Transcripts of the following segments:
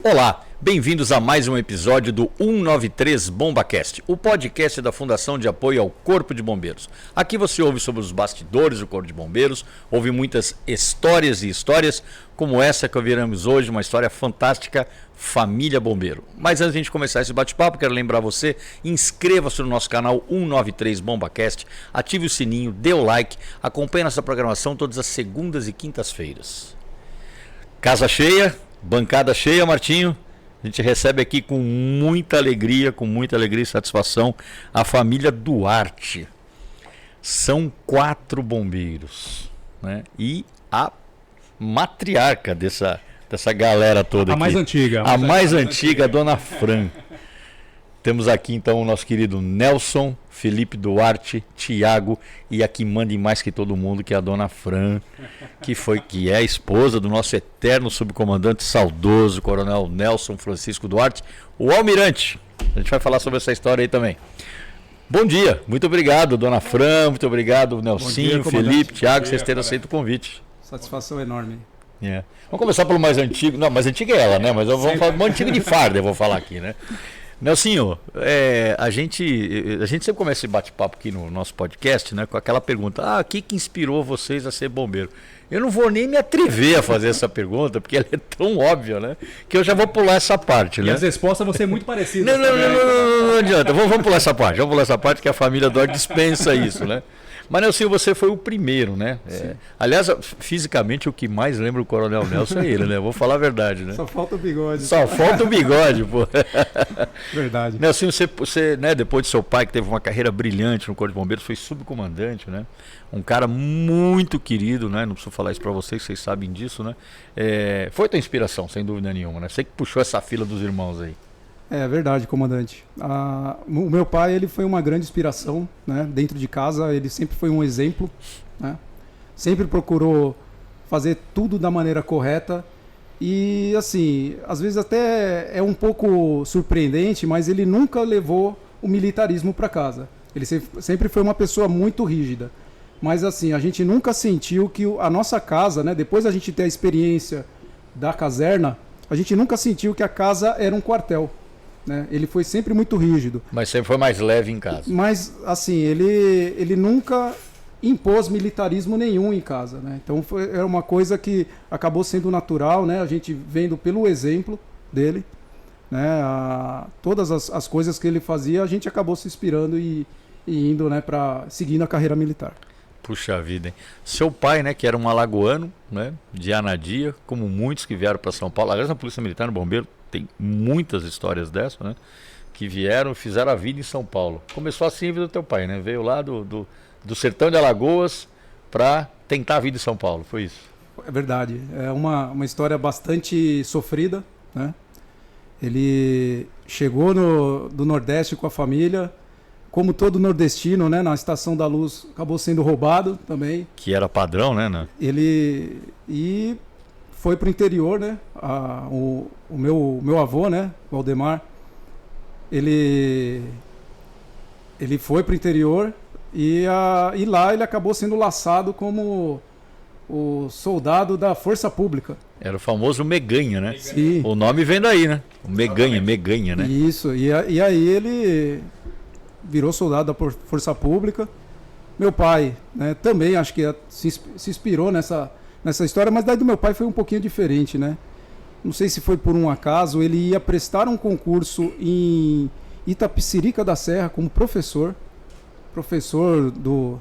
Olá, bem-vindos a mais um episódio do 193 BombaCast, o podcast da Fundação de Apoio ao Corpo de Bombeiros. Aqui você ouve sobre os bastidores do Corpo de Bombeiros, ouve muitas histórias e histórias, como essa que ouviremos hoje, uma história fantástica, Família Bombeiro. Mas antes de a gente começar esse bate-papo, quero lembrar você, inscreva-se no nosso canal 193 BombaCast, ative o sininho, dê o like, acompanhe nossa programação todas as segundas e quintas-feiras. Casa cheia, bancada cheia, Martinho. A gente recebe aqui com muita alegria e satisfação a família Duarte. São 4 bombeiros, né? E a matriarca dessa galera toda aqui. A mais antiga. A mais antiga, a Dona Fran. Temos aqui então o nosso querido Nelson, Felipe Duarte, Tiago e a que manda em mais que todo mundo, que é a Dona Fran, que é a esposa do nosso eterno subcomandante saudoso, Coronel Nelson Francisco Duarte, o Almirante. A gente vai falar sobre essa história aí também. Bom dia, muito obrigado, Dona Fran, muito obrigado, Nelsinho, Felipe, Tiago, vocês terem aceito o convite. Satisfação enorme. Yeah. Vamos começar pelo mais antigo. Não, mais antigo é ela, né? Mas vamos falar do mais antigo de farda, eu vou falar aqui, né? Nelsinho, a gente sempre começa esse bate-papo aqui no nosso podcast, né, com aquela pergunta: o que inspirou vocês a ser bombeiro? Eu não vou nem me atrever a fazer essa pergunta, porque ela é tão óbvia, né, que eu já vou pular essa parte, né? E as respostas vão ser muito parecidas. Não adianta, vamos pular essa parte, que a família Duarte dispensa isso, né? Mas, Nelson, você foi o primeiro, né? Aliás, fisicamente, o que mais lembra o Coronel Nelson é ele, né? Vou falar a verdade, né? Só falta o bigode. Só falta o bigode, pô. Verdade. Nelson, você, né, depois de seu pai, que teve uma carreira brilhante no Corpo de Bombeiros, foi subcomandante, né? Um cara muito querido, né? Não preciso falar isso pra vocês sabem disso, né? Foi tua inspiração, sem dúvida nenhuma, né? Você que puxou essa fila dos irmãos aí. É verdade, comandante. O meu pai, ele foi uma grande inspiração, né? Dentro de casa, ele sempre foi um exemplo, né? Sempre procurou fazer tudo da maneira correta e, assim, às vezes até é um pouco surpreendente, mas ele nunca levou o militarismo para casa. Ele sempre foi uma pessoa muito rígida. Mas, assim, a gente nunca sentiu que a nossa casa, né? Depois da gente ter a experiência da caserna, a gente nunca sentiu que a casa era um quartel. Né? Ele foi sempre muito rígido. Mas sempre foi mais leve em casa. Mas, assim, ele nunca impôs militarismo nenhum em casa. Né? Então, era uma coisa que acabou sendo natural, né? A gente vendo pelo exemplo dele. Né? Todas as coisas que ele fazia, a gente acabou se inspirando e indo, né, seguindo a carreira militar. Puxa vida, hein? Seu pai, né, que era um alagoano, né, de Anadia, como muitos que vieram para São Paulo. Aliás, na Polícia Militar, no Bombeiro, tem muitas histórias dessas, né? Que vieram e fizeram a vida em São Paulo. Começou assim a vida do teu pai, né? Veio lá do sertão de Alagoas para tentar a vida em São Paulo, foi isso? É verdade. É uma história bastante sofrida, né? Ele chegou do Nordeste com a família, como todo nordestino, né? Na Estação da Luz acabou sendo roubado também. Que era padrão, né? Ele foi para o interior, né? O meu avô, né? Valdemar, ele foi para o interior e lá ele acabou sendo laçado como o soldado da Força Pública. Era o famoso Meganha, né? Sim. O nome vem daí, né? O Meganha, né? Isso, e aí ele virou soldado da Força Pública. Meu pai, né, também acho que se inspirou nessa história, mas daí do meu pai foi um pouquinho diferente, né? Não sei se foi por um acaso, ele ia prestar um concurso em Itapecerica da Serra como professor do... Não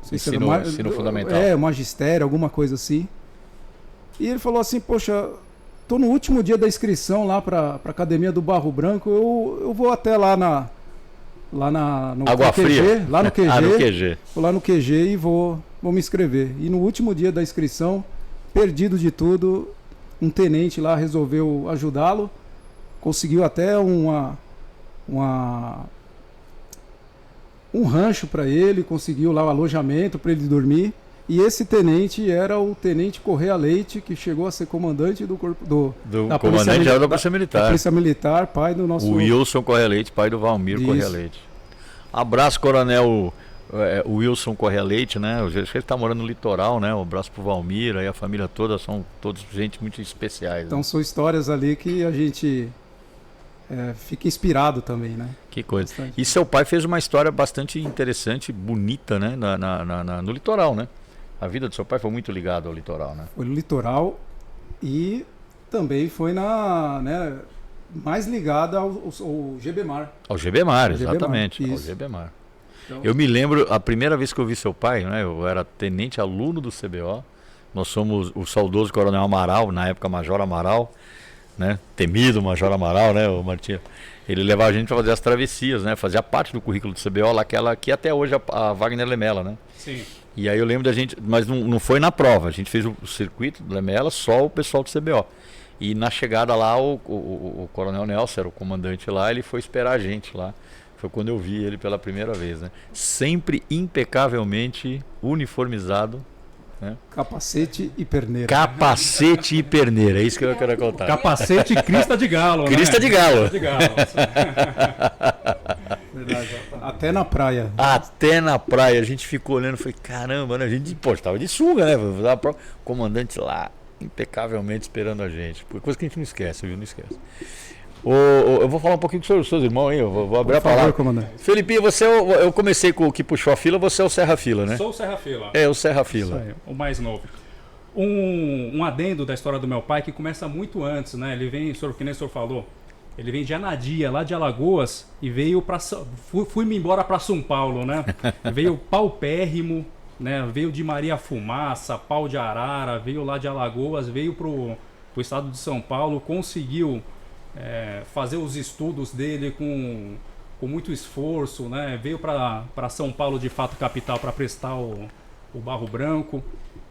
sei ensino fundamental. Magistério, alguma coisa assim. E ele falou assim: poxa, tô no último dia da inscrição lá para a Academia do Barro Branco, eu vou até lá no Água QG, Fria. lá no QG. No QG. Vou lá no QG e vou me inscrever. E no último dia da inscrição, perdido de tudo, um tenente lá resolveu ajudá-lo, conseguiu até um rancho para ele, conseguiu lá o alojamento para ele dormir. E esse tenente era o tenente Correia Leite, que chegou a ser comandante do corpo da comandante da Polícia Militar. Da Polícia Militar, pai do nosso... O Wilson Correia Leite, pai do Valmir Correia Leite. Abraço, Coronel o Wilson Correia Leite, né? Eu acho que ele tá morando no litoral, né? Um abraço pro Valmir, aí a família toda, são todos gente muito especiais. Então né? são histórias ali que a gente fica inspirado também, né? Que coisa. Bastante. E seu pai fez uma história bastante interessante, bonita, né? No litoral, né? A vida do seu pai foi muito ligada ao litoral, né? Foi no litoral e também foi né, mais ligada ao GBMAR. Ao GBMAR, Ao GBMAR, exatamente. Ao isso. GBMAR. Então, Eu me lembro, a primeira vez que eu vi seu pai, né? Eu era tenente aluno do CBO. Nós somos o saudoso Coronel Amaral, na época Major Amaral, né? Temido Major Amaral, né, o Martinho? Ele levava a gente para fazer as travessias, né? Fazia parte do currículo do CBO, lá que até hoje a Wagner Lemela, né? Sim. E aí eu lembro da gente, mas não foi na prova, a gente fez o circuito do Lemela, só o pessoal do CBO. E na chegada lá, o Coronel Nelson, era o comandante lá, ele foi esperar a gente lá. Foi quando eu vi ele pela primeira vez, né? Sempre impecavelmente uniformizado. Né? capacete e perneira. Capacete e perneira, é isso que eu quero contar. Capacete e crista de galo, Crista né? de galo. Crista de galo. Verdade. Até na praia. Até na praia, a gente ficou olhando, foi caramba, né? A gente, pô, estava de sunga, né? O comandante lá, impecavelmente esperando a gente. Coisa que a gente não esquece, viu? Não esquece. Eu vou falar um pouquinho sobre os seus irmãos aí, eu vou abrir Por a palavra. favor, comandante. Felipe, eu comecei com o que puxou a fila, você é o Serra Fila, né? Sou o Serra Fila. É, o Serra Isso Fila. aí, o mais novo. Um adendo da história do meu pai que começa muito antes, né? Ele vem, que nem o senhor falou, ele vem de Anadia, lá de Alagoas, e veio para fui-me embora para São Paulo, né? Veio paupérrimo, né? Veio de Maria Fumaça, Pau de Arara, veio lá de Alagoas, veio pro estado de São Paulo, conseguiu fazer os estudos dele com muito esforço, né? Veio para São Paulo, de fato, capital, para prestar o Barro Branco.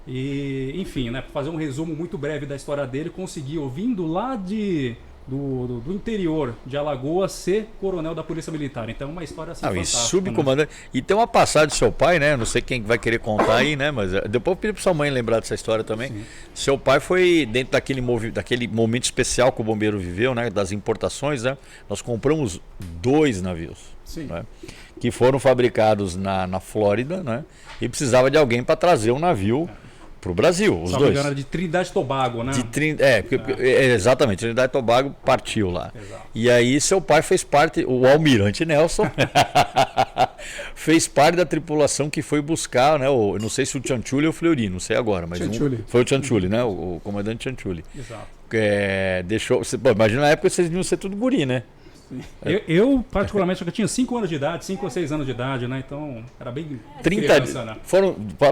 E, enfim, né, para fazer um resumo muito breve da história dele, conseguiu, vindo lá do interior de Alagoas, ser coronel da Polícia Militar. Então é uma história assim E fantástica. subcomandante. Né? E tem uma passagem do seu pai, né? Não sei quem vai querer contar aí, né? Mas depois eu pedi para sua mãe lembrar dessa história também. Sim. Seu pai foi dentro daquele momento especial que o bombeiro viveu, né? Das importações, né? Nós compramos 2 navios. Sim. Né? Que foram fabricados na Flórida, né? E precisava de alguém para trazer um navio para o Brasil, os dois. Era de Trindade e Tobago, né? Exatamente, Trinidad e Tobago partiu lá. Exato. E aí seu pai fez parte, o Almirante Nelson, fez parte da tripulação que foi buscar, né? Não sei se o Cianciulli ou o Fleury, não sei agora, mas foi o Cianciulli, né? O comandante Cianciulli. Exato. Imagina na época vocês deviam ser tudo guri, né? Eu particularmente, eu tinha 5 anos de idade, 5 ou 6 anos de idade, né? Então, era bem 30 criança, né?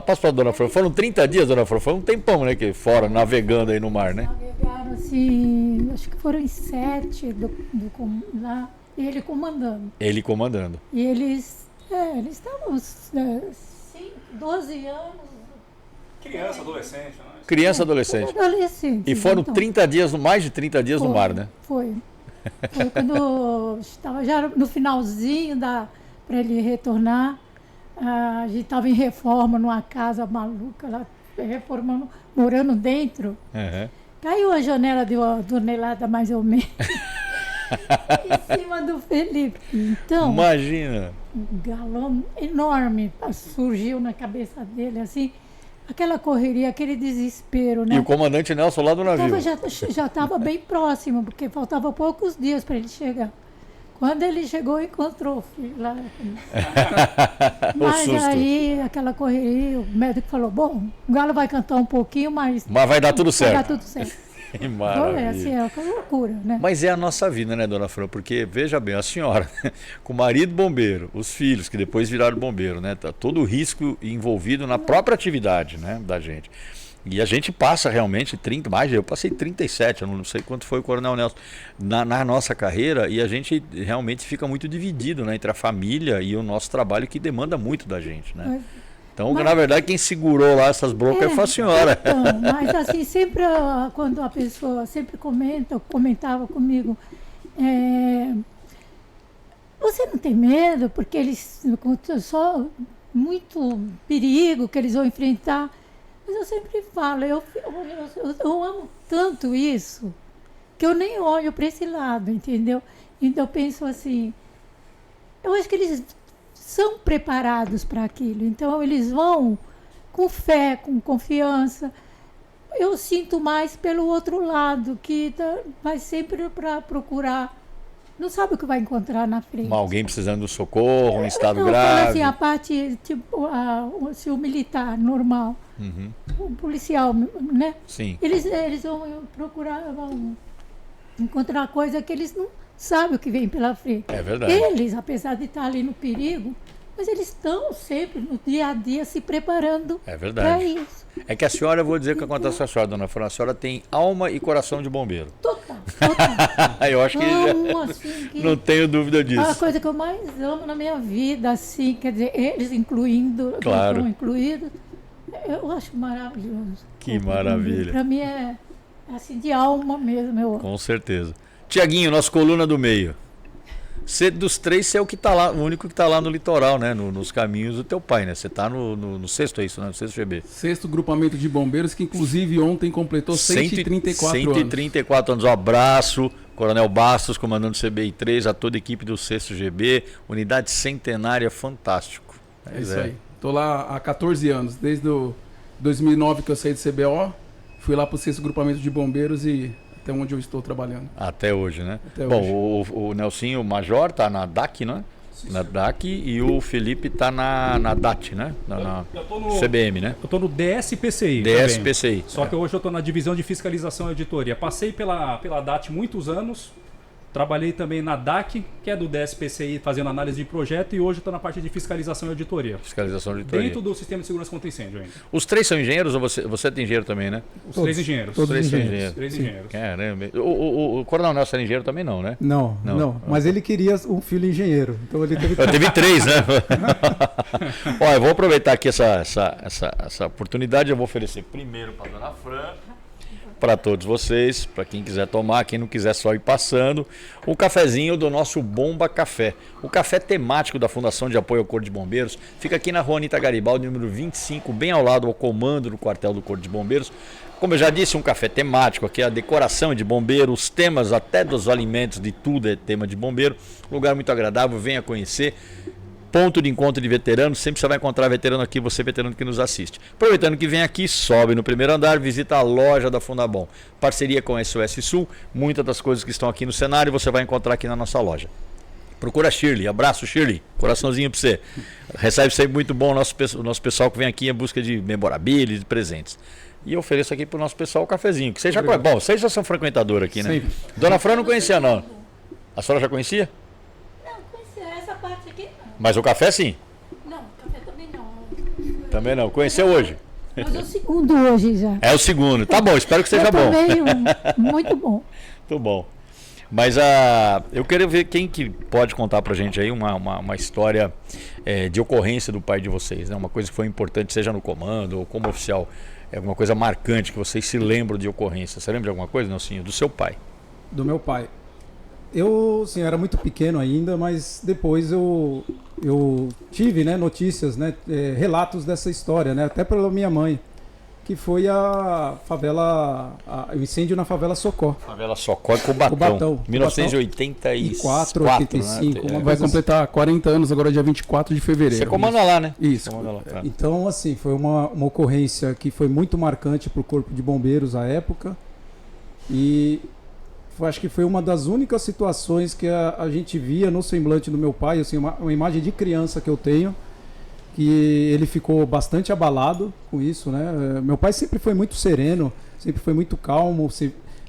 Passo para a dona Flor, foram 30 dias, dona Flor, foi um tempão, né? Que fora, navegando aí no mar, né? Navegaram assim, acho que foram em 7 lá, e ele comandando. Ele comandando. E eles estavam 12 anos. Criança, adolescente, né? Criança, adolescente. Adolescente. E foram então. 30 dias, mais de 30 dias no mar, né? Foi quando estava já no finalzinho para ele retornar. A gente estava em reforma numa casa maluca lá, reformando, morando dentro. Uhum. Caiu a janela de uma tonelada mais ou menos em cima do Felipe. Então, Imagina. um galão enorme surgiu na cabeça dele, assim, aquela correria, aquele desespero, né? E o comandante Nelson lá do navio. Já estava bem próximo, porque faltava poucos dias para ele chegar. Quando ele chegou, encontrou o filho lá. Mas susto. aí, aquela correria, o médico falou, bom, o galo vai cantar um pouquinho, mas vai dar tudo certo. vai dar tudo certo. Que Então, maravilha. assim, é uma loucura, né? Mas é a nossa vida, né, dona Fran? Porque, veja bem, a senhora, com o marido bombeiro, os filhos que depois viraram bombeiro, né? Tá todo o risco envolvido na própria atividade, né, da gente. E a gente passa realmente eu passei 37, eu não sei quanto foi o Coronel Nelson, na nossa carreira, e a gente realmente fica muito dividido, né, entre a família e o nosso trabalho, que demanda muito da gente, né? Então, na verdade, quem segurou lá essas broncas foi a senhora. Então, mas assim, sempre quando a pessoa sempre comentava comigo, você não tem medo, porque eles só muito perigo que eles vão enfrentar. Mas eu sempre falo, eu amo tanto isso, que eu nem olho para esse lado, entendeu? Então eu penso assim, eu acho que eles são preparados para aquilo. Então, eles vão com fé, com confiança. Eu sinto mais pelo outro lado, que vai sempre para procurar. Não sabe o que vai encontrar na frente. Alguém precisando do socorro, em estado Não, grave. assim, a parte, tipo, se o militar normal, o policial, né? Sim. Eles vão procurar, vão encontrar coisa que eles não sabem o que vem pela frente. É verdade. Eles, apesar de estar ali no perigo, mas eles estão sempre no dia a dia se preparando É para verdade. isso. É que a senhora, eu vou dizer o que acontece com a senhora, dona Fran. A senhora tem alma e coração de bombeiro. Total. Eu acho que Amo, assim, que não tenho dúvida a disso. coisa que eu mais amo na minha vida, assim, quer dizer, eles incluindo, Claro. estão incluídos, eu acho maravilhoso. Que maravilha. Para mim é assim, de alma mesmo, eu amo. Com certeza. Tiaguinho, nosso coluna do meio. Você, dos três, você é o que tá lá, o único que está lá no litoral, né? Nos caminhos do teu pai, né? Você está no sexto, é isso, né? No sexto GB. Sexto grupamento de bombeiros, que inclusive ontem completou 134 anos. 134 anos. Um abraço, Coronel Bastos, comandante do CBI-3, a toda a equipe do sexto GB. Unidade centenária, fantástico. É isso aí. Tô lá há 14 anos, desde 2009 que eu saí do CBO, fui lá para o sexto grupamento de bombeiros e até onde eu estou trabalhando. Até hoje, né? Até Bom, o Nelsinho, o Major, tá na DAC, né? Na DAC, e o Felipe tá na DAT, né? Eu tô no CBM, né? Eu tô no DSPCI. DSPCI. Só que hoje eu tô na divisão de fiscalização e auditoria. Passei pela DAT muitos anos. Trabalhei também na DAC, que é do DSPCI, fazendo análise de projeto, e hoje estou na parte de fiscalização e auditoria. Fiscalização de auditoria. Dentro do sistema de segurança contra incêndio ainda. Os três são engenheiros ou você tem engenheiro também, né? Os Todos. três engenheiros. Todos Três são engenheiros. engenheiros. Três engenheiros. Caramba. O Coronel Nelson era engenheiro também não, né? Não, Não. não. Mas ele queria um filho engenheiro. Então ele teve Eu teve três, né? Olha, eu vou aproveitar aqui essa oportunidade. Eu vou oferecer primeiro para a dona Fran, para todos vocês, para quem quiser tomar, quem não quiser só ir passando, o cafezinho do nosso Bomba Café. O café temático da Fundação de Apoio ao Corpo de Bombeiros fica aqui na Rua Anita Garibaldi, número 25, bem ao lado ao comando do quartel do Corpo de Bombeiros. Como eu já disse, um café temático, aqui a decoração de bombeiro, os temas até dos alimentos, de tudo é tema de bombeiro. Lugar muito agradável, venha conhecer. Ponto de encontro de veteranos, sempre você vai encontrar veterano aqui, você veterano que nos assiste. Aproveitando que vem aqui, sobe no primeiro andar, visita a loja da Fundabom. Parceria com a SOS Sul, muitas das coisas que estão aqui no cenário você vai encontrar aqui na nossa loja. Procura a Shirley, abraço Shirley, coraçãozinho para você. Recebe sempre muito bom o nosso pessoal que vem aqui em busca de memorabilia, de presentes. E eu ofereço aqui para o nosso pessoal o cafezinho, que vocês já conhecem. Bom, vocês já são frequentadores aqui, né? Sempre. Dona Fran não conhecia não. A senhora já conhecia? Não, conhecer essa parte aqui não. Mas o café sim. Não, café também não. Também não. Conheceu hoje? Mas é o segundo hoje já. É o segundo. Tá bom, espero que seja Eu bom. tomei muito bom. Muito bom. Mas eu quero ver quem que pode contar pra gente aí uma história de ocorrência do pai de vocês, né? Uma coisa que foi importante, seja no comando ou como oficial, alguma coisa marcante que vocês se lembram de ocorrência. Você lembra de alguma coisa, Nelsinho? Do seu pai? do meu pai. Eu, assim, era muito pequeno ainda, mas depois eu tive, né, notícias, né, relatos dessa história, né, até pela minha mãe, que foi a favela, o incêndio na favela Socó. Favela Socó e Cubatão. 1984, 85, né? uma Vai coisa completar 40 anos agora, dia 24 de fevereiro. Você comanda lá, né? Isso. Comanda lá, tá. Então, assim, foi uma ocorrência que foi muito marcante para o Corpo de Bombeiros à época. E acho que foi uma das únicas situações que a gente via no semblante do meu pai, assim, uma imagem de criança que eu tenho, que ele ficou bastante abalado com isso, né? Meu pai sempre foi muito sereno, sempre foi muito calmo,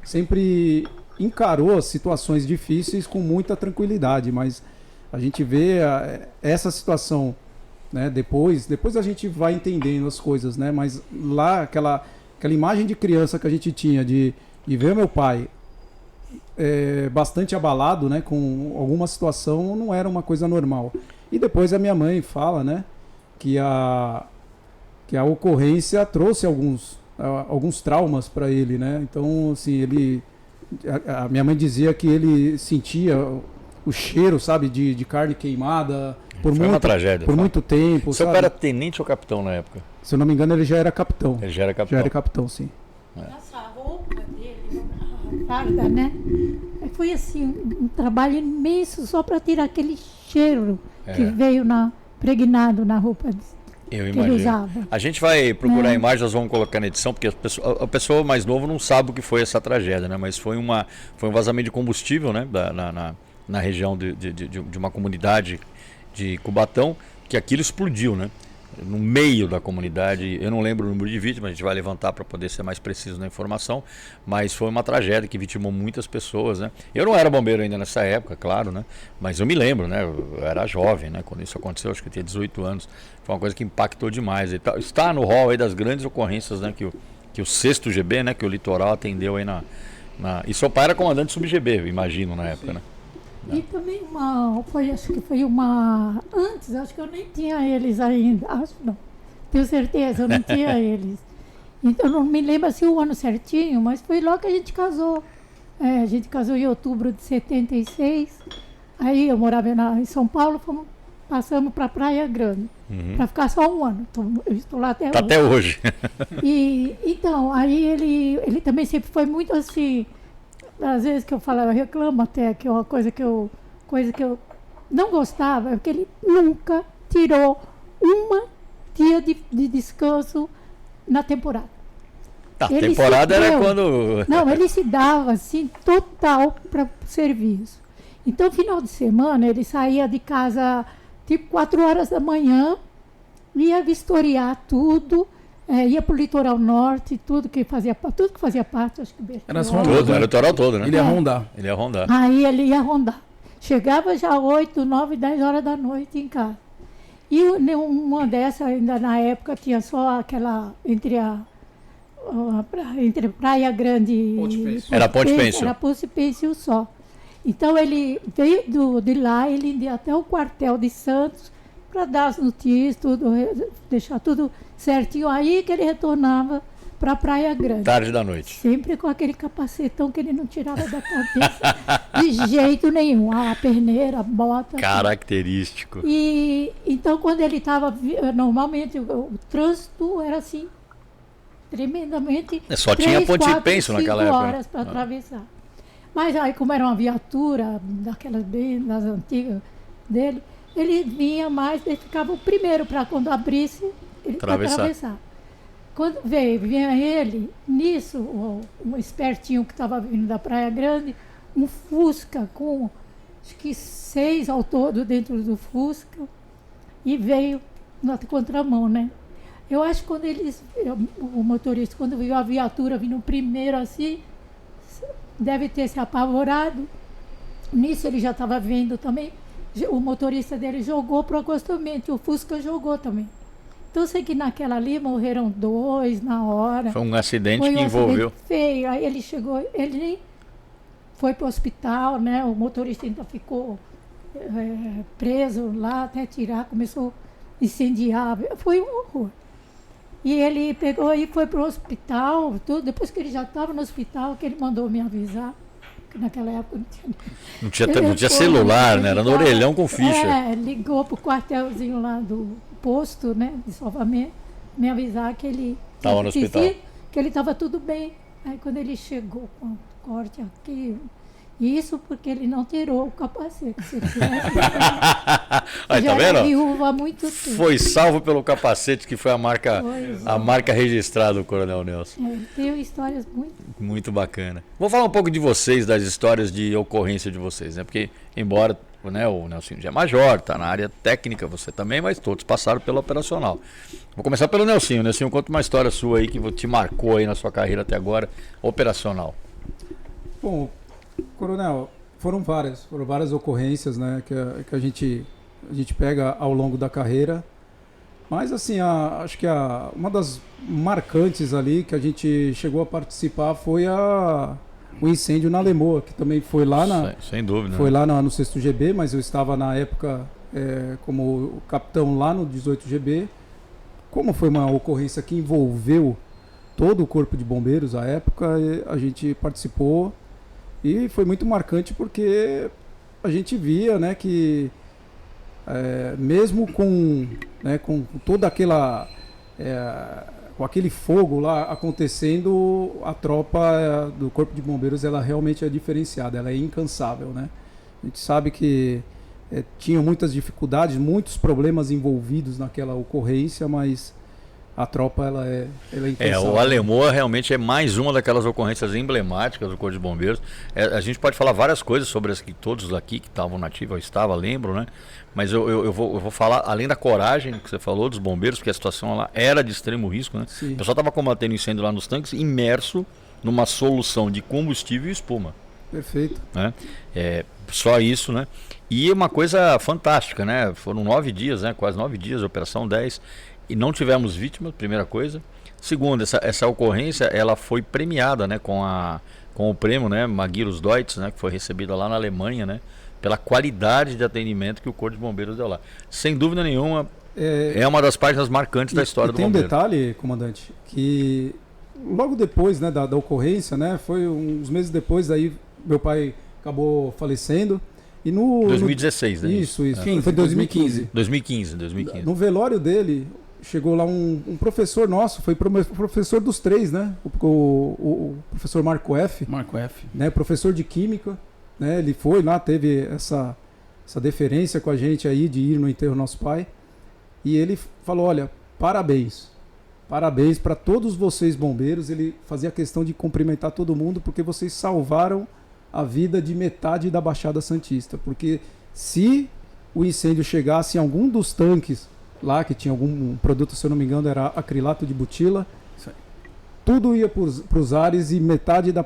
sempre encarou as situações difíceis com muita tranquilidade, mas a gente vê essa situação, né? Depois a gente vai entendendo as coisas, né? Mas lá, aquela imagem de criança que a gente tinha de ver meu pai bastante abalado, né, com alguma situação, não era uma coisa normal. E depois a minha mãe fala, né, que a ocorrência trouxe alguns traumas para ele, né? Então, assim, a minha mãe dizia que ele sentia o cheiro, sabe, de carne queimada por Foi uma tragédia. por muito tempo. Seu sabe? pai era tenente ou capitão na época? Se eu não me engano, ele já era capitão. Ele já era capitão. Já era capitão, sim. Nossa, a roupa dele, a farda, né? Foi assim, um trabalho imenso só para tirar aquele cheiro que veio impregnado na roupa Eu que ele imagino. usava. A gente vai procurar É. imagens, nós vamos colocar na edição, porque a pessoa mais novo não sabe o que foi essa tragédia, né? Mas foi um vazamento de combustível, né? Na região de uma comunidade de Cubatão, que aquilo explodiu, né? No meio da comunidade. Eu não lembro o número de vítimas, a gente vai levantar para poder ser mais preciso na informação, mas foi uma tragédia que vitimou muitas pessoas, né? Eu não era bombeiro ainda nessa época, claro, né? Mas eu me lembro, né? Eu era jovem, né? Quando isso aconteceu, acho que eu tinha 18 anos. Foi uma coisa que impactou demais. Está no rol aí das grandes ocorrências, né? Que o 6º GB, né? Que o litoral atendeu aí E seu pai era comandante sub-GB, eu imagino, na época, né? E também acho que foi antes, acho que eu nem tinha eles ainda, acho não, tenho certeza, eu não tinha eles. Então eu não me lembro assim o ano certinho, mas foi logo que a gente casou. A gente casou em outubro de 76, aí eu morava em São Paulo, passamos para Praia Grande, para ficar só um ano, então, eu estou lá até Tá hoje. até hoje. E então, aí ele também sempre foi muito assim. Às vezes que eu falava, eu reclamo até que é uma coisa que eu não gostava, é que ele nunca tirou um dia de descanso na temporada. A Ele temporada se era deu. quando. Não, ele se dava assim total para serviço. Então, final de semana, ele saía de casa tipo 4 horas da manhã, ia vistoriar tudo. Ia para o litoral norte, tudo que fazia parte, acho que Era as Bertioga. rondas, Todo, era o litoral todo, né? Ele ia rondar. Ele ia rondar. Aí ele ia rondar. Chegava já 8, 9, 10 horas da noite em casa. E uma dessas, ainda na época, tinha só aquela entre Praia Grande e Era Ponte Pêncil. Era Ponte Pêncil só. Então ele veio de lá, ele ia até o quartel de Santos para dar as notícias, tudo, deixar tudo certinho. Aí que ele retornava para Praia Grande. Tarde da noite. Sempre com aquele capacetão que ele não tirava da cabeça de jeito nenhum. A perneira, a bota. Característico. E então quando ele estava, normalmente o trânsito era assim, tremendamente. Só tinha 3, Ponte 4, Pêncil naquela 5 época. horas para atravessar. Mas aí, como era uma viatura, daquelas bem das antigas dele, ele vinha mais, ele ficava o primeiro para quando abrisse, ele atravessar. Quando vinha ele, nisso, um espertinho que estava vindo da Praia Grande, um Fusca com, acho que 6 ao todo dentro do Fusca, e veio na contramão, né? Eu acho que quando o motorista, quando viu a viatura vindo primeiro assim, deve ter se apavorado. Nisso ele já estava vendo também. O motorista dele jogou para o acostamento, o Fusca jogou também. Então, eu sei que naquela ali morreram 2 na hora. Foi um acidente Foi que um envolveu. acidente feio. Aí ele chegou, ele nem foi para o hospital, né? O motorista ainda ficou preso lá até tirar, começou a incendiar. Foi um horror. E ele pegou e foi para o hospital, tudo. Depois que ele já estava no hospital, que ele mandou me avisar. Que naquela época não tinha Não tinha celular, né? Era no orelhão com ficha. Ligou pro quartelzinho lá do posto, né? De salvamento, me avisar que ele Estava no hospital. Que ele estava tudo bem. Aí quando ele chegou com o corte aqui, isso porque ele não tirou o capacete. Se ele tivesse, Aí, já tá era vendo? viúva há muito tempo. Foi salvo pelo capacete, que foi a marca registrada do Coronel Nelson. Ele tem histórias Muito bacana. Vou falar um pouco de vocês, das histórias de ocorrência de vocês, né? Porque, embora né, o Nelson já é major, está na área técnica, você também, mas todos passaram pelo operacional. Vou começar pelo Nelson. Nelson, conta uma história sua aí que te marcou aí na sua carreira até agora, operacional. Bom, Coronel, foram várias ocorrências, né, que a gente pega ao longo da carreira. Mas assim, acho que uma das marcantes ali que a gente chegou a participar foi o incêndio na Lemoa, que também foi lá sem dúvida. Foi lá no 6º GB, mas eu estava na época como capitão lá no 18 GB. Como foi uma ocorrência que envolveu todo o Corpo de Bombeiros à época, a gente participou e foi muito marcante porque a gente via, né, que mesmo com toda aquela com aquele fogo lá acontecendo, a tropa do Corpo de Bombeiros ela realmente é diferenciada, ela é incansável, né? A gente sabe que tinham muitas dificuldades, muitos problemas envolvidos naquela ocorrência, mas a tropa ela é incansável. O Alemoa realmente é mais uma daquelas ocorrências emblemáticas do Corpo de Bombeiros. A gente pode falar várias coisas sobre as que todos aqui que estavam na ativa, eu estava, lembro, né? Mas eu vou falar, além da coragem que você falou dos bombeiros, porque a situação lá era de extremo risco, né? Sim. O pessoal estava combatendo incêndio lá nos tanques, imerso numa solução de combustível e espuma. Perfeito. Né? Só isso, né? E uma coisa fantástica, né? Foram 9 dias, né? Quase 9 dias, operação 10, e não tivemos vítimas, primeira coisa. Segunda, essa ocorrência, ela foi premiada, né? Com o prêmio, né? Magirus Deutz, né? Que foi recebida lá na Alemanha, né? Pela qualidade de atendimento que o Corpo de Bombeiros deu lá. Sem dúvida nenhuma, é uma das páginas marcantes da história do bombeiro. Tem um detalhe, comandante, que logo depois, né, da ocorrência, né? Foi uns meses depois, aí meu pai acabou falecendo. E 2016, né? Isso. Foi 2015. 2015. No velório dele, chegou lá um professor nosso, foi professor dos 3, né? O professor Marco F. Né? Professor de Química. Né? Ele foi lá, teve essa deferência com a gente aí de ir no enterro do nosso pai. E ele falou, olha, parabéns para todos vocês bombeiros. Ele fazia questão de cumprimentar todo mundo porque vocês salvaram a vida de metade da Baixada Santista. Porque se o incêndio chegasse em algum dos tanques lá, que tinha algum produto, se eu não me engano, era acrilato de butila, tudo ia para os ares e metade da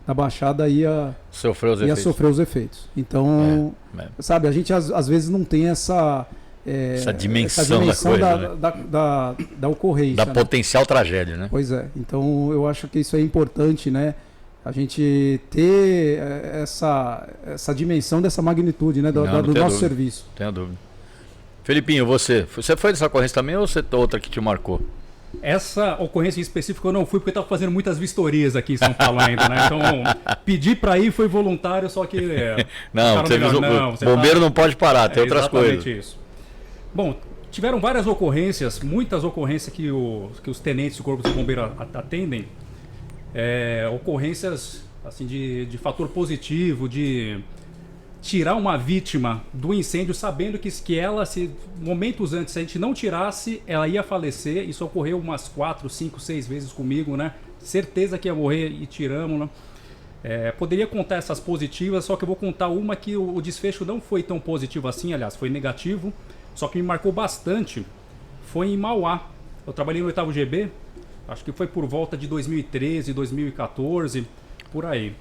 Baixada ia sofrer os efeitos. Então, sabe, a gente às vezes não tem essa dimensão da coisa, da ocorrência. Da potencial tragédia, né? Pois é. Então, eu acho que isso é importante, né? A gente ter essa dimensão dessa magnitude, né? Do nosso serviço. Não tenho dúvida. Felipinho, você foi dessa ocorrência também ou você outra que te marcou? Essa ocorrência em específico eu não fui porque eu estava fazendo muitas vistorias aqui em São Paulo ainda, né? Então, pedir para ir foi voluntário, só que... Bombeiro não pode parar, tem outras coisas. Exatamente isso. Bom, tiveram várias ocorrências, muitas ocorrências que os tenentes do Corpo de Bombeiros atendem. Ocorrências assim, de fator positivo, de tirar uma vítima do incêndio sabendo que ela, se momentos antes, se a gente não tirasse, ela ia falecer. Isso ocorreu umas 4, 5, 6 vezes comigo, né? Certeza que ia morrer e tiramos, né? Poderia contar essas positivas, só que eu vou contar uma que o desfecho não foi tão positivo assim, aliás, foi negativo, só que me marcou bastante. Foi em Mauá. Eu trabalhei no 8º GB, acho que foi por volta de 2013, 2014, por aí.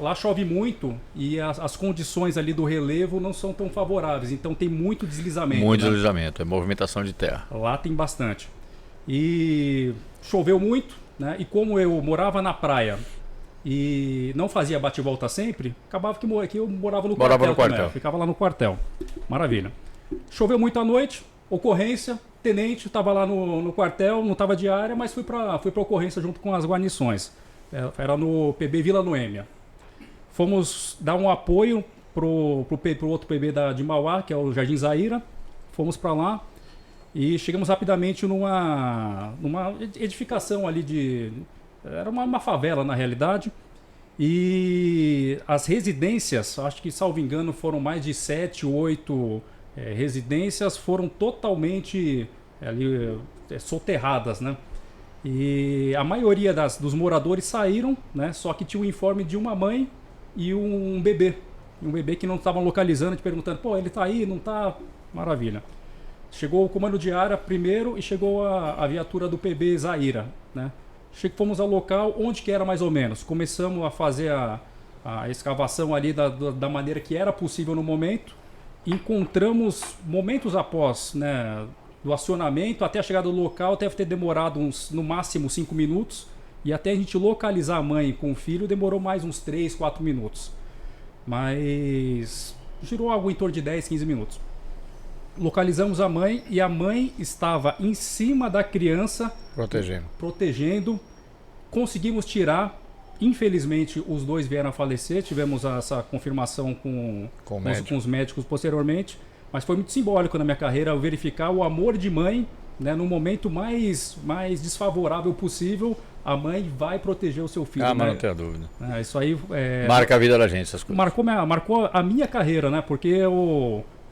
Lá chove muito e as condições ali do relevo não são tão favoráveis, então tem muito deslizamento. Muito deslizamento, é movimentação de terra. Lá tem bastante. E choveu muito, né? E como eu morava na praia e não fazia bate-volta sempre, acabava que eu morava no quartel também. Ficava lá no quartel. Maravilha. Choveu muito à noite, ocorrência, tenente estava lá no quartel, não estava diária, mas fui para ocorrência junto com as guarnições. Era no PB Vila Noêmia. Fomos dar um apoio pro outro PB de Mauá, que é o Jardim Zaira. Fomos para lá e chegamos rapidamente numa edificação ali era uma favela na realidade. E as residências, acho que salvo engano foram mais de 7, 8 residências, foram totalmente ali soterradas, né? E a maioria dos moradores saíram, né? Só que tinha o informe de uma mãe e um bebê. Um bebê que não estavam localizando, te perguntando, pô, ele tá aí, não tá? Maravilha. Chegou o comando de área primeiro e chegou a viatura do PB Zaira, né? Fomos ao local, onde que era mais ou menos. Começamos a fazer a escavação ali da maneira que era possível no momento. Encontramos, momentos após, né, do acionamento até a chegada do local, deve ter demorado no máximo 5 minutos. E até a gente localizar a mãe com o filho demorou mais uns 3, 4 minutos. Mas girou algo em torno de 10, 15 minutos. Localizamos a mãe e a mãe estava em cima da criança protegendo. Conseguimos tirar. Infelizmente os dois vieram a falecer. Tivemos essa confirmação com os médicos posteriormente. Mas foi muito simbólico na minha carreira verificar o amor de mãe, né, no momento mais desfavorável possível, a mãe vai proteger o seu filho. Mas né? não tenho dúvida. Isso aí Marca a vida da gente, essas coisas. marcou a minha carreira, né? Porque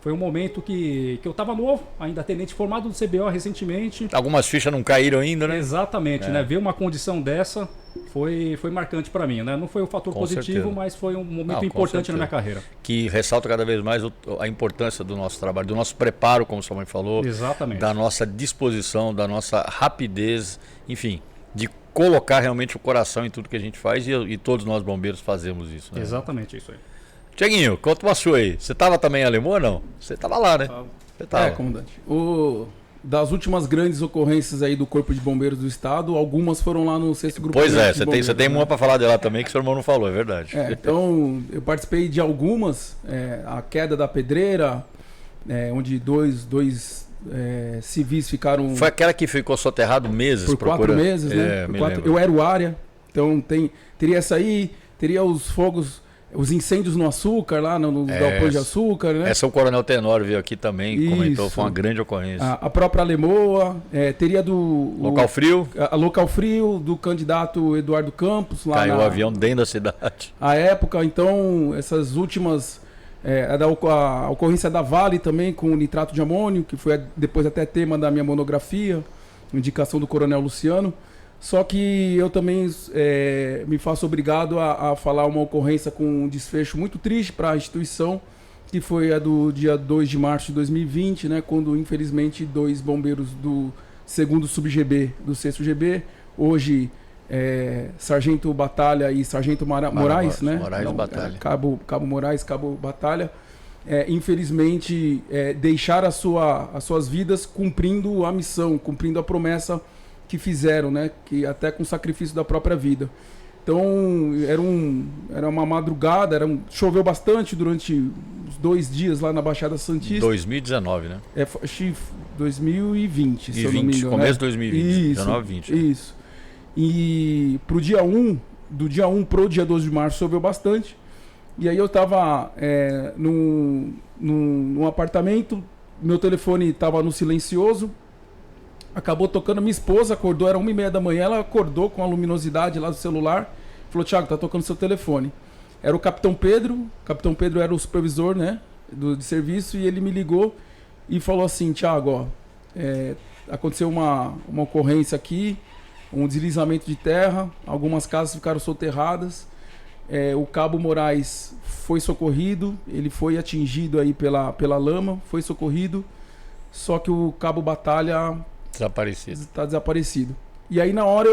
foi um momento que eu estava novo, ainda tenente formado do CBO recentemente. Algumas fichas não caíram ainda, né? Exatamente, né? Ver uma condição dessa foi marcante para mim, né? Não foi um fator Com positivo, certeza. mas foi um momento Com importante na minha certeza. carreira. Que ressalta cada vez mais a importância do nosso trabalho, do nosso preparo, como sua mãe falou, Exatamente. da nossa disposição, da nossa rapidez, enfim, de colocar realmente o coração em tudo que a gente faz e todos nós bombeiros fazemos isso. Né? Exatamente isso aí. Tiaguinho, conta uma sua aí. Você estava também em Alemão ou não? Você estava lá, né? Você tava. Comandante. Das últimas grandes ocorrências aí do Corpo de Bombeiros do Estado, algumas foram lá no 6º Grupo. Pois é, de você Bombeiros, tem né? uma para falar de lá também que o seu irmão não falou, é verdade. Então, eu participei de algumas, a queda da pedreira, onde dois civis ficaram Foi aquela que ficou soterrado meses por 4 procurando. meses, né? Me Por 4 lembro. eu era o área, então teria essa aí, teria os fogos, os incêndios no açúcar, lá no galpão de açúcar, né? Essa o Coronel Tenório veio aqui também, comentou, Isso. foi uma grande ocorrência. A própria Lemoa, teria Local frio, a Local Frio do candidato Eduardo Campos, lá caiu o avião dentro da cidade. a época, então, essas últimas, a ocorrência da Vale também com o nitrato de amônio, que foi depois até tema da minha monografia, indicação do Coronel Luciano. Só que eu também me faço obrigado a falar uma ocorrência com um desfecho muito triste para a instituição, que foi a do dia 2 de março de 2020, né, quando infelizmente 2 bombeiros do 2º Sub-GB, do 6º GB, hoje Sargento Batalha e Sargento Moraes, né? Moraes Batalha. Cabo Moraes, Cabo Batalha, infelizmente deixaram as suas vidas cumprindo a missão, cumprindo a promessa que fizeram, né? Que até com sacrifício da própria vida. Então era uma madrugada, choveu bastante durante os 2 dias lá na Baixada Santista. 2019, né? Acho que 2020, se eu não me 20, engano. começo né? de 2020, Isso, 19, 20. Isso. E pro dia 1, do dia 1 pro dia 12 de março choveu bastante. E aí eu tava num apartamento, meu telefone tava no silencioso, acabou tocando, minha esposa acordou, era 1h30 da manhã, ela acordou com a luminosidade lá do celular, falou: Thiago, tá tocando seu telefone. Era o Capitão Pedro era o supervisor, né, de serviço, e ele me ligou e falou assim: Thiago, ó, aconteceu uma ocorrência aqui, um deslizamento de terra, algumas casas ficaram soterradas, o Cabo Moraes foi socorrido, ele foi atingido aí pela lama, foi socorrido, só que o Cabo Batalha está desaparecido. E aí na hora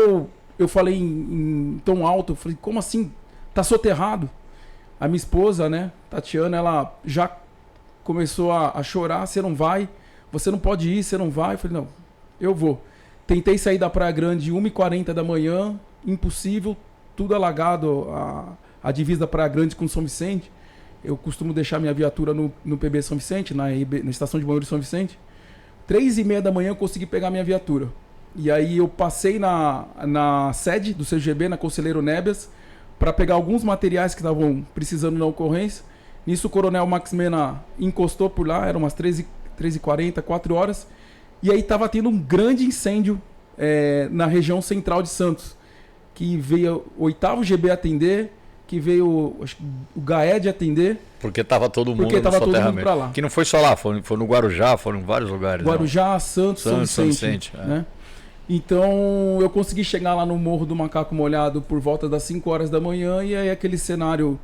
eu falei em tom alto, eu falei: como assim? Tá soterrado? A minha esposa, né, Tatiana, ela já começou a chorar: você não vai, você não pode ir, você não vai. Eu falei: não, eu vou. Tentei sair da Praia Grande 1h40 da manhã, impossível, tudo alagado, a divisa da Praia Grande com São Vicente. Eu costumo deixar minha viatura no PB São Vicente, na Estação de Bombeiros São Vicente. 3h30 da manhã eu consegui pegar minha viatura. E aí eu passei na sede do CGB, na Conselheiro Nébias, para pegar alguns materiais que estavam precisando na ocorrência. Nisso o Coronel Max Mena encostou por lá, eram umas 13h40, 4 horas. E aí estava tendo um grande incêndio na região central de Santos, que veio o 8º GB atender, que veio o GAED atender. Porque estava todo mundo Porque no tava todo mundo soterramento. pra lá. Que não foi só lá, foi no Guarujá, foram em vários lugares. Guarujá, Santos, São Vicente. é. Né? Então eu consegui chegar lá no Morro do Macaco Molhado por volta das 5 horas da manhã, e aí aquele cenário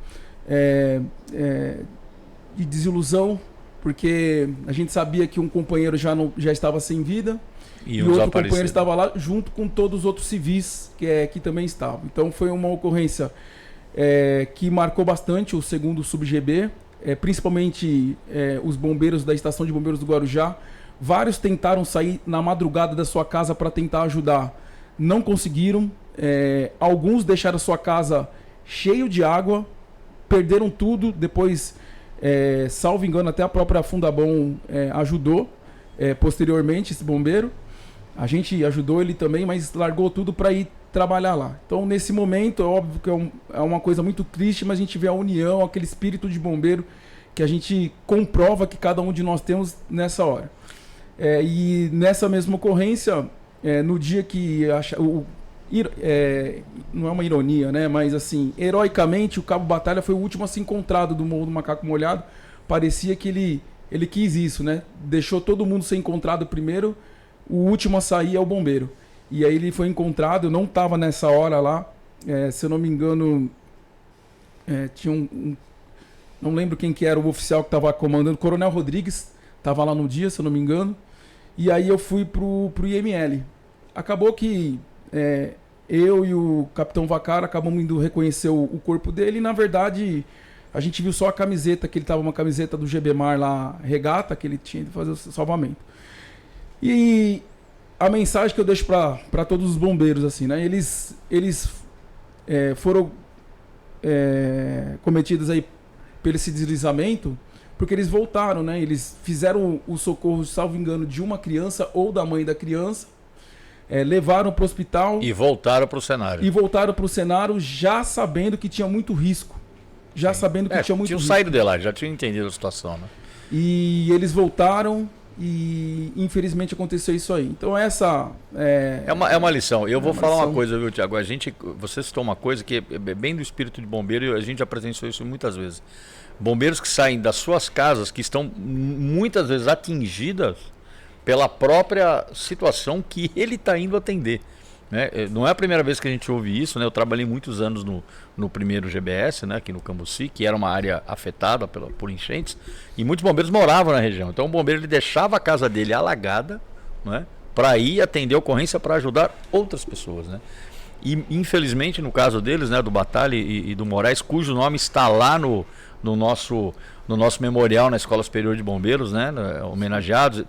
de desilusão, porque a gente sabia que um companheiro já estava sem vida, e outro companheiro estava lá junto com todos os outros civis que também estavam. Então foi uma ocorrência que marcou bastante o 2º Sub-GB, principalmente os bombeiros da Estação de Bombeiros do Guarujá. Vários tentaram sair na madrugada da sua casa para tentar ajudar, não conseguiram. Alguns deixaram a sua casa cheio de água, perderam tudo. Depois, salvo engano, até a própria Fundabom ajudou posteriormente esse bombeiro. A gente ajudou ele também, mas largou tudo para ir trabalhar lá. Então, nesse momento, é óbvio que é uma coisa muito triste, mas a gente vê a união, aquele espírito de bombeiro que a gente comprova que cada um de nós temos nessa hora. E nessa mesma ocorrência, no dia que não é uma ironia, né? Mas assim, heroicamente, o Cabo Batalha foi o último a ser encontrado do Morro do Macaco Molhado. Parecia que ele quis isso, né? Deixou todo mundo ser encontrado primeiro, o último a sair é o bombeiro. E aí ele foi encontrado, eu não estava nessa hora lá, se eu não me engano, tinha não lembro quem que era o oficial que estava comandando, Coronel Rodrigues, estava lá no dia, se eu não me engano. E aí eu fui pro IML. Acabou que eu e o Capitão Vacara acabamos indo reconhecer o corpo dele e, na verdade, a gente viu só a camiseta, que ele tava uma camiseta do GBMAR lá, regata, que ele tinha de fazer o salvamento. E a mensagem que eu deixo para todos os bombeiros, assim, né? Eles foram cometidos aí pelo esse deslizamento, porque eles voltaram, né? Eles fizeram o socorro, salvo engano, de uma criança ou da mãe da criança, levaram para o hospital. E voltaram para o cenário. E voltaram para o cenário já sabendo que tinha muito risco. Já sabendo que tinha muito risco. Tinham saído de lá, já tinham entendido a situação, né? E eles voltaram e infelizmente aconteceu isso aí. Então essa... É uma lição. Eu vou falar lição. uma coisa, viu, Tiago? Você citou uma coisa que é bem do espírito de bombeiro e a gente já presenciou isso muitas vezes. Bombeiros que saem das suas casas, que estão muitas vezes atingidas pela própria situação que ele está indo atender, né? Não é a primeira vez que a gente ouve isso, né? Eu trabalhei muitos anos no primeiro GBS, né? Aqui no Cambuci, que era uma área afetada por enchentes, e muitos bombeiros moravam na região. Então o bombeiro ele deixava a casa dele alagada, né? Para ir atender a ocorrência para ajudar outras pessoas, né? E infelizmente no caso deles, né? Do Batalha e do Moraes, cujo nome está lá no nosso memorial na Escola Superior de Bombeiros, né? Homenageados.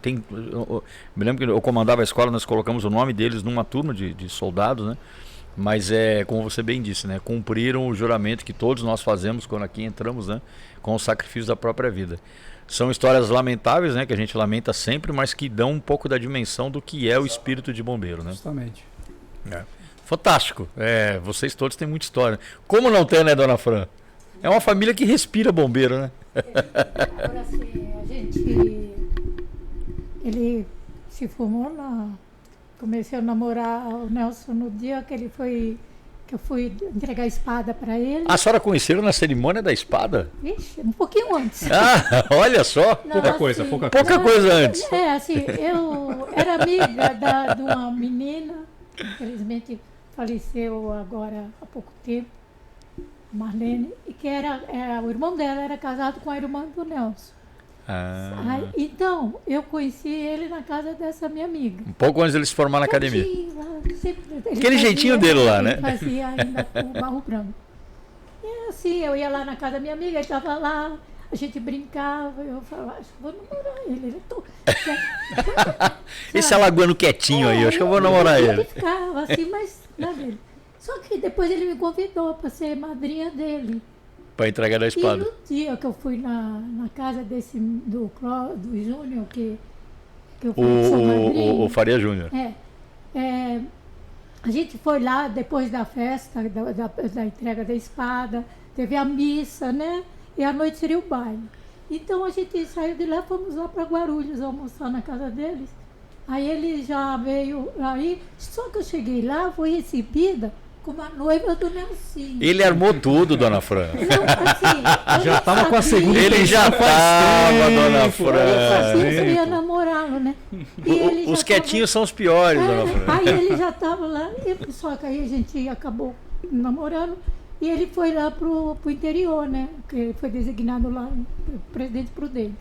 Me lembro que eu comandava a escola, nós colocamos o nome deles numa turma de soldados, né? Mas como você bem disse, né? Cumpriram o juramento que todos nós fazemos quando aqui entramos, né? Com o sacrifício da própria vida. São histórias lamentáveis, né? Que a gente lamenta sempre, mas que dão um pouco da dimensão do que é o espírito de bombeiro, né? Justamente. Fantástico. Vocês todos têm muita história. Como não tem, né, dona Fran? É uma família que respira bombeiro, né? Agora assim, ele se formou lá. Comecei a namorar o Nelson no dia que que eu fui entregar a espada para ele. A senhora conheceram na cerimônia da espada? Vixe, um pouquinho antes. Ah, olha só. Não, Pouca coisa, assim, pouca Pouca coisa antes. Assim, eu era amiga de uma menina, infelizmente faleceu agora há pouco tempo, Marlene, e que o irmão dela era casado com a irmã do Nelson. Aí, então, eu conheci ele na casa dessa minha amiga. Um pouco antes de ele se formar na academia. Aquele jeitinho dele lá, né? Ele fazia ainda com barro branco. E assim, eu ia lá na casa da minha amiga, ele estava lá, a gente brincava, eu falava, acho que vou namorar ele. Esse alagoano quietinho aí, acho que eu vou namorar ele. Ele ficava assim, mas não é dele. Só que depois ele me convidou para ser madrinha dele. Para entregar a espada. E no dia que eu fui na casa do Júnior, que eu fui o Faria Júnior. A gente foi lá depois da festa, da entrega da espada, teve a missa, né? E à noite seria o baile. Então a gente saiu de lá, fomos lá para Guarulhos almoçar na casa deles. Aí ele já veio aí, só que eu cheguei lá, fui recebida como a noiva do Nelsinho. Ele armou tudo, dona Fran. Não, assim, Já estava com a segunda. Ele já estava, dona Fran. Eu sabia que eu ia namorá-lo, né? E ele já Os quietinhos são os piores, dona Fran. Aí ele já estava lá, só que aí a gente acabou namorando. E ele foi lá pro interior, né? Que foi designado lá Presidente Prudente.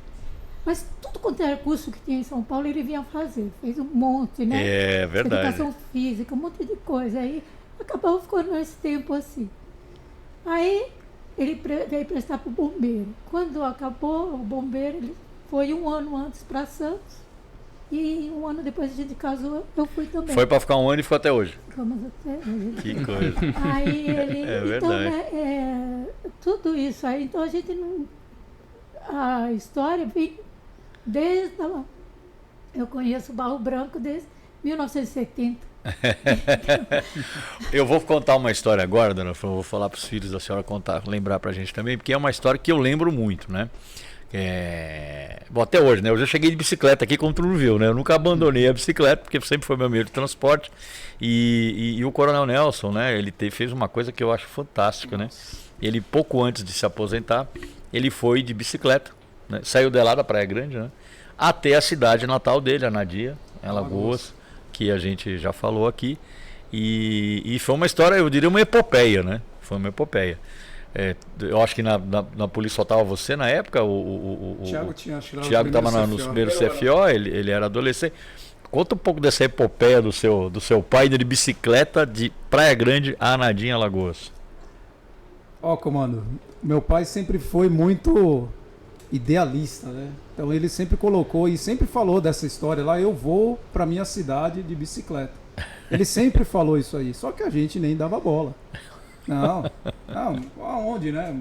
Mas tudo quanto era curso que tinha em São Paulo, ele vinha fazer. Fez um monte, né? É verdade. Educação física, um monte de coisa. Aí acabou ficando nesse tempo assim. Aí ele veio prestar para o bombeiro. Quando acabou o bombeiro, ele foi um ano antes para Santos. E um ano depois a gente casou, eu fui também. Foi para ficar um ano e ficou até hoje. Ficamos até hoje. Que coisa. Aí ele. Então, verdade. né, tudo isso aí. Então a gente não. A história vem desde. Eu conheço o Barro Branco desde 1970. Eu vou contar uma história agora, dona Fran. Vou falar para os filhos da senhora lembrar para a gente também, porque é uma história que eu lembro muito, né? Bom, até hoje, né? Eu já cheguei de bicicleta aqui, como tu não viu, né? Eu nunca abandonei a bicicleta, porque sempre foi meu meio de transporte. E o Coronel Nelson, né? Ele fez uma coisa que eu acho fantástica, né? Ele, pouco antes de se aposentar, ele foi de bicicleta, né? Saiu de lá da Praia Grande, né? Até a cidade natal dele, Anadia, em Alagoas, que a gente já falou aqui. E foi uma história, eu diria, uma epopeia, né? Foi uma epopeia. Eu acho que na polícia só estava você na época, o Thiago estava nos primeiros CFO, ele era adolescente. Conta um pouco dessa epopeia do seu pai indo de bicicleta de Praia Grande a Anadim, Alagoas. Comando, meu pai sempre foi muito idealista, né? Então ele sempre colocou e sempre falou dessa história lá, eu vou para minha cidade de bicicleta. Ele sempre falou isso aí, só que a gente nem dava bola. Não, aonde, né?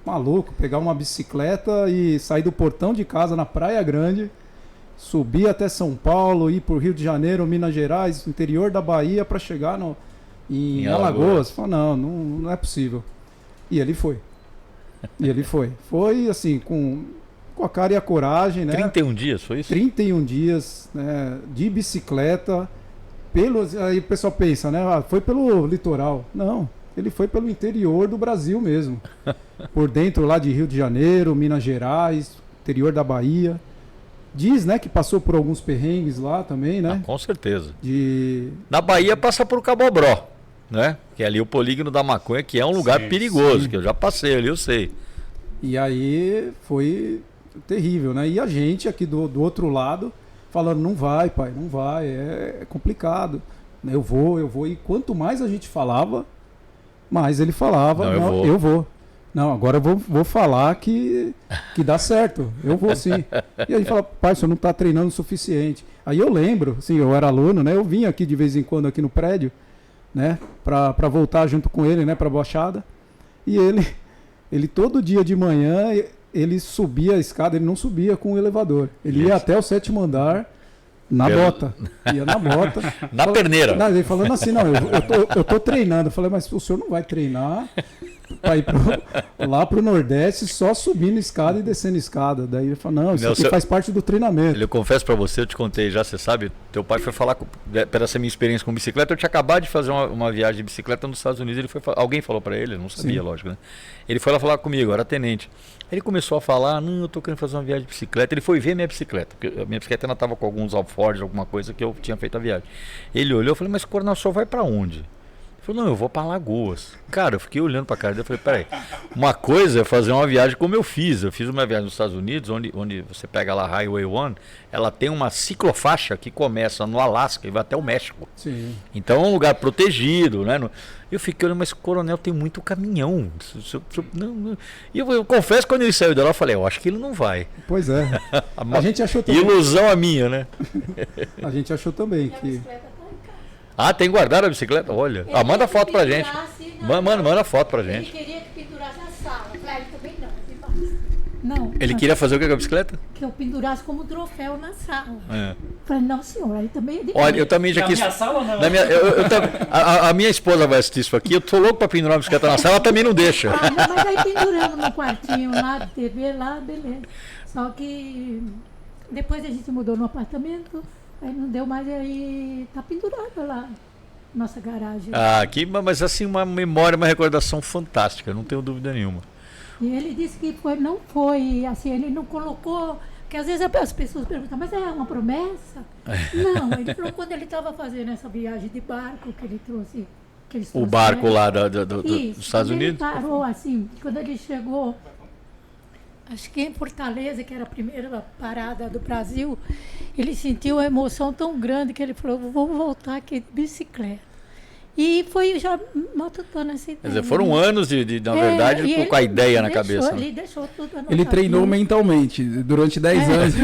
Maluco, pegar uma bicicleta e sair do portão de casa na Praia Grande, subir até São Paulo, ir pro Rio de Janeiro, Minas Gerais, interior da Bahia para chegar em Alagoas. Falei, não é possível. E ele foi. Foi assim, com a cara e a coragem, né? 31 dias, foi isso? 31 dias, né, de bicicleta. Aí o pessoal pensa, né? Foi pelo litoral. Não, ele foi pelo interior do Brasil mesmo. Por dentro lá de Rio de Janeiro, Minas Gerais, interior da Bahia. Diz, né, que passou por alguns perrengues lá também, né? Com certeza. Na Bahia passa por Cabobró, né? Que é ali o polígono da maconha, que é um lugar perigoso, que eu já passei ali, eu sei. E aí foi terrível, né? E a gente aqui do outro lado falando, não vai, pai, não vai, é complicado. Eu vou. E quanto mais a gente falava, mais ele falava, eu vou. Não, agora eu vou falar que dá certo, eu vou sim. E aí ele fala, pai, o senhor não está treinando o suficiente. Aí eu lembro, assim, eu era aluno, né? Eu vinha aqui de vez em quando aqui no prédio, né? Para voltar junto com ele, né? Para a Baixada. E ele todo dia de manhã, ele subia a escada, ele não subia com o elevador. Ele ia até o 7º andar na bota. Ia na bota. Na perneira. Ele falando assim, não, eu tô treinando. Eu falei, mas o senhor não vai treinar para ir lá pro Nordeste só subindo escada e descendo escada. Daí ele falou, não, isso aqui faz parte do treinamento. Eu confesso para você, eu te contei já, você sabe, teu pai foi falar, pela essa minha experiência com bicicleta, eu tinha acabado de fazer uma viagem de bicicleta nos Estados Unidos, alguém falou para ele, eu não sabia, sim, lógico, né? Ele foi lá falar comigo, era tenente. Ele começou a falar, não, eu tô querendo fazer uma viagem de bicicleta. Ele foi ver minha bicicleta, porque a minha bicicleta ainda estava com alguns alforjes, alguma coisa que eu tinha feito a viagem. Ele olhou, eu falei, mas Coronel, só vai para onde? Ele falou, não, eu vou para Alagoas. Cara, eu fiquei olhando para a cara dele, eu falei, peraí, uma coisa é fazer uma viagem como eu fiz uma viagem nos Estados Unidos, onde você pega lá a Highway 1, ela tem uma ciclofaixa que começa no Alasca e vai até o México. Sim. Então é um lugar protegido, né? Eu fiquei olhando, mas Coronel, tem muito caminhão. E eu confesso, quando ele saiu de lá, eu falei, eu acho que ele não vai. Pois é. A gente achou também. Ilusão a minha, né? A gente achou também que... Tem guardado a bicicleta? Olha. Manda foto pra gente. Manda foto pra gente. Ele queria que pendurasse na sala. Eu falei, também não. Ele queria fazer o que com a bicicleta? Que eu pendurasse como troféu na sala. Falei, não, senhor, aí também... Olha, eu também já quis... Na minha sala, não. A minha esposa vai assistir isso aqui, eu tô louco pra pendurar a bicicleta na sala, ela também não deixa. Não, mas aí penduramos no quartinho lá, de TV lá, beleza. Só que depois a gente mudou no apartamento, aí não deu mais, aí tá pendurada lá, nossa garagem. Mas assim, uma memória, uma recordação fantástica, não tenho dúvida nenhuma. E ele disse que não foi, assim, ele não colocou, porque às vezes as pessoas perguntam, mas é uma promessa? Não, ele falou quando ele estava fazendo essa viagem de barco que ele trouxe. O barco lá dos Estados Unidos? Ele parou assim, quando ele chegou, acho que em Fortaleza, que era a primeira parada do Brasil, ele sentiu uma emoção tão grande que ele falou, vou voltar aqui de bicicleta. E foi já matutando essa ideia. Quer dizer, foram anos na verdade, com a ideia na cabeça. Ele deixou tudo anotado. Ele treinou mentalmente. Durante 10 anos,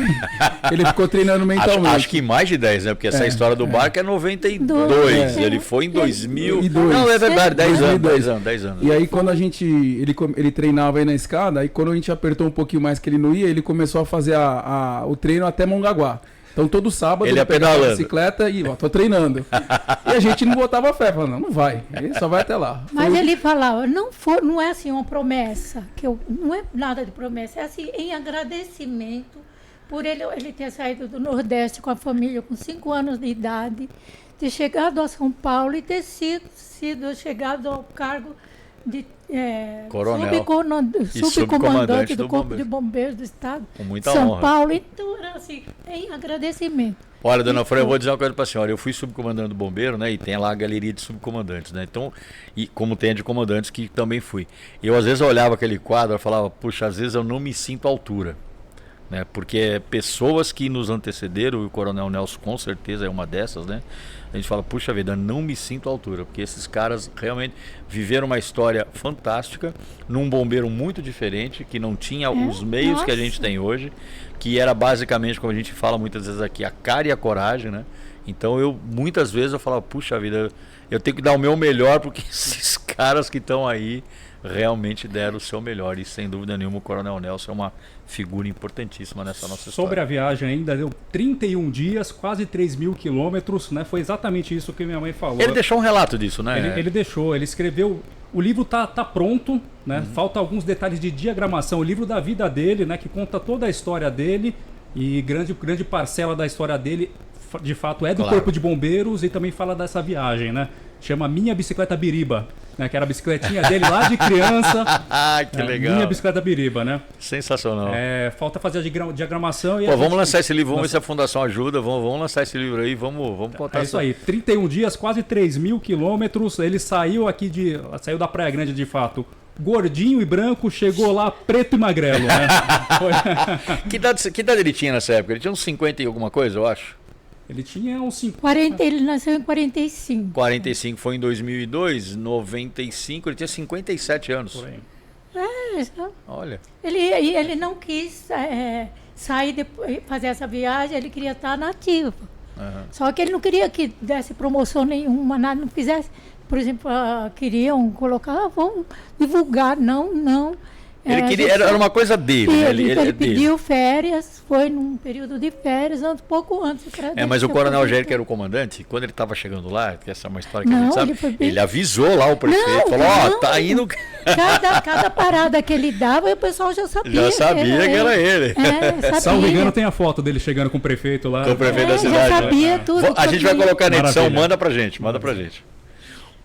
ele ficou treinando mentalmente. Acho que mais de 10, né? Porque essa história do barco é 92. Ele foi em 2002. Não, é verdade, 10 anos. E aí, quando ele treinava aí na escada, aí quando a gente apertou um pouquinho mais que ele não ia, ele começou a fazer o treino até Mongaguá. Então todo sábado ele ia pegava a bicicleta e tô treinando. E a gente não botava fé, falando, não vai, ele só vai até lá. Mas ele falava, não é assim uma promessa, não é nada de promessa, é assim, em agradecimento por ele ter saído do Nordeste com a família com 5 anos de idade, ter chegado a São Paulo e ter sido chegado ao cargo de Coronel subcomandante do Corpo de Bombeiros do Estado com muita São honra. Paulo. Então, assim, em agradecimento. Olha, dona Fran, eu vou dizer uma coisa para a senhora. Eu fui subcomandante do bombeiro, né? E tem lá a galeria de subcomandantes, né? Então, e como tem a de comandantes que também fui. Eu às vezes olhava aquele quadro e falava, puxa, às vezes eu não me sinto à altura, né? Porque pessoas que nos antecederam, e o Coronel Nelson com certeza é uma dessas, né? A gente fala, puxa vida, não me sinto à altura, porque esses caras realmente viveram uma história fantástica num bombeiro muito diferente, que não tinha os meios que a gente tem hoje, que era basicamente, como a gente fala muitas vezes aqui, a cara e a coragem, né? Então muitas vezes eu falava, puxa vida, eu tenho que dar o meu melhor, porque esses caras que estão aí realmente deram o seu melhor. E sem dúvida nenhuma o Coronel Nelson é uma figura importantíssima nessa nossa história. Sobre a viagem ainda, deu 31 dias, quase 3.000 quilômetros, né? Foi exatamente isso que minha mãe falou. Ele deixou um relato disso, né? Ele deixou, ele escreveu. O livro tá pronto, né? Falta alguns detalhes de diagramação. O livro da vida dele, né? Que conta toda a história dele, e grande parcela da história dele, de fato, é do Corpo de Bombeiros, e também fala dessa viagem, né? Chama Minha Bicicleta Biriba, né? Que era a bicicletinha dele lá de criança. Que legal. Minha Bicicleta Biriba, né? Sensacional. Falta fazer a diagramação. Pô, vamos lançar esse livro, vamos ver se a Fundação ajuda, vamos lançar esse livro aí, vamos contar. É isso aí, 31 dias, quase 3.000 quilômetros. Ele saiu saiu da Praia Grande, de fato, gordinho e branco, chegou lá preto e magrelo, né? Que idade ele tinha nessa época? Ele tinha uns 50 e alguma coisa, eu acho. Ele tinha uns 50. Ele nasceu em 45. 45 foi em 2002, 95 ele tinha 57 anos. Por aí. Olha. Ele não quis sair depois, fazer essa viagem, ele queria estar nativo. Só que ele não queria que desse promoção nenhuma, nada, não fizesse. Por exemplo, queriam colocar, vamos divulgar, não. Ele queria, era uma coisa dele, né? Ele pediu férias, foi num período de férias, pouco antes. Mas o Coronel Jair, que era o comandante, quando ele estava chegando lá, que essa é uma história que a gente sabe, ele avisou lá o prefeito, falou, tá indo... Cada parada que ele dava, o pessoal já sabia. Já sabia que era ele. Salvo engano, tem a foto dele chegando com o prefeito lá. Com o prefeito da cidade. Já sabia tudo. A gente vai colocar na edição, Maravilha. manda pra gente.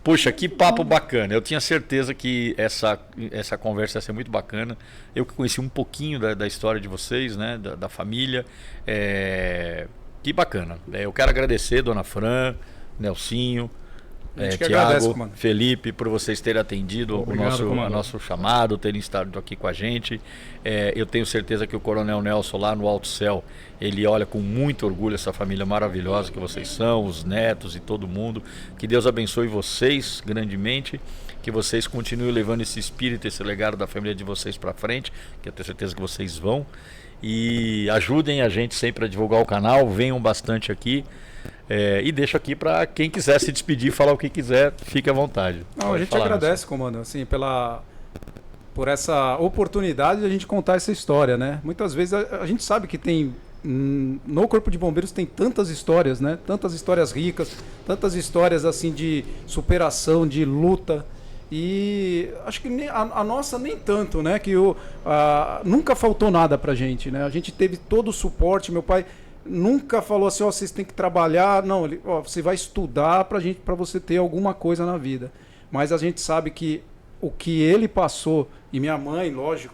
Puxa, que papo bacana. Eu tinha certeza que essa conversa ia ser muito bacana. Eu que conheci um pouquinho da história de vocês, né? Da família. Que bacana. Eu quero agradecer, dona Fran, Nelsinho, Tiago, Felipe, por vocês terem atendido o nosso chamado, terem estado aqui com a gente. Eu tenho certeza que o Coronel Nelson lá no Alto Céu, ele olha com muito orgulho essa família maravilhosa que vocês são, os netos e todo mundo. Que Deus abençoe vocês grandemente, que vocês continuem levando esse espírito, esse legado da família de vocês para frente, que eu tenho certeza que vocês vão. E ajudem a gente sempre a divulgar o canal, venham bastante aqui. E deixo aqui para quem quiser se despedir, falar o que quiser, fique à vontade. A gente agradece, comando, assim, por essa oportunidade de a gente contar essa história, né? Muitas vezes a gente sabe que tem no Corpo de Bombeiros tem tantas histórias, né? Tantas histórias ricas, tantas histórias assim de superação, de luta. E acho que a nossa nem tanto, né? Que nunca faltou nada pra gente, né? A gente teve todo o suporte. Meu pai nunca falou assim, vocês têm que trabalhar. Não, você vai estudar para você ter alguma coisa na vida. Mas a gente sabe que o que ele passou, e minha mãe, lógico,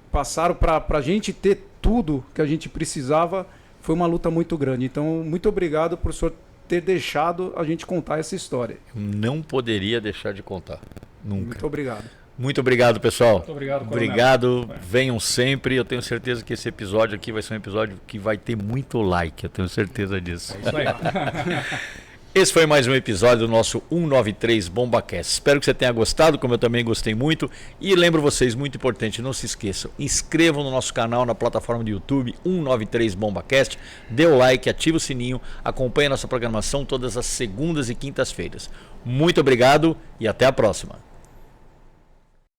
passaram para a gente ter tudo que a gente precisava, foi uma luta muito grande. Então, muito obrigado por o senhor ter deixado a gente contar essa história. Não poderia deixar de contar. Nunca. Muito obrigado. Muito obrigado, pessoal. Muito obrigado, Coronel. Obrigado. Venham sempre. Eu tenho certeza que esse episódio aqui vai ser um episódio que vai ter muito like. Eu tenho certeza disso. É isso aí. Esse foi mais um episódio do nosso 193 BombaCast. Espero que você tenha gostado, como eu também gostei muito. E lembro vocês, muito importante, não se esqueçam, inscrevam no nosso canal na plataforma do YouTube 193 BombaCast, dê o like, ative o sininho, acompanhe a nossa programação todas as segundas e quintas-feiras. Muito obrigado e até a próxima.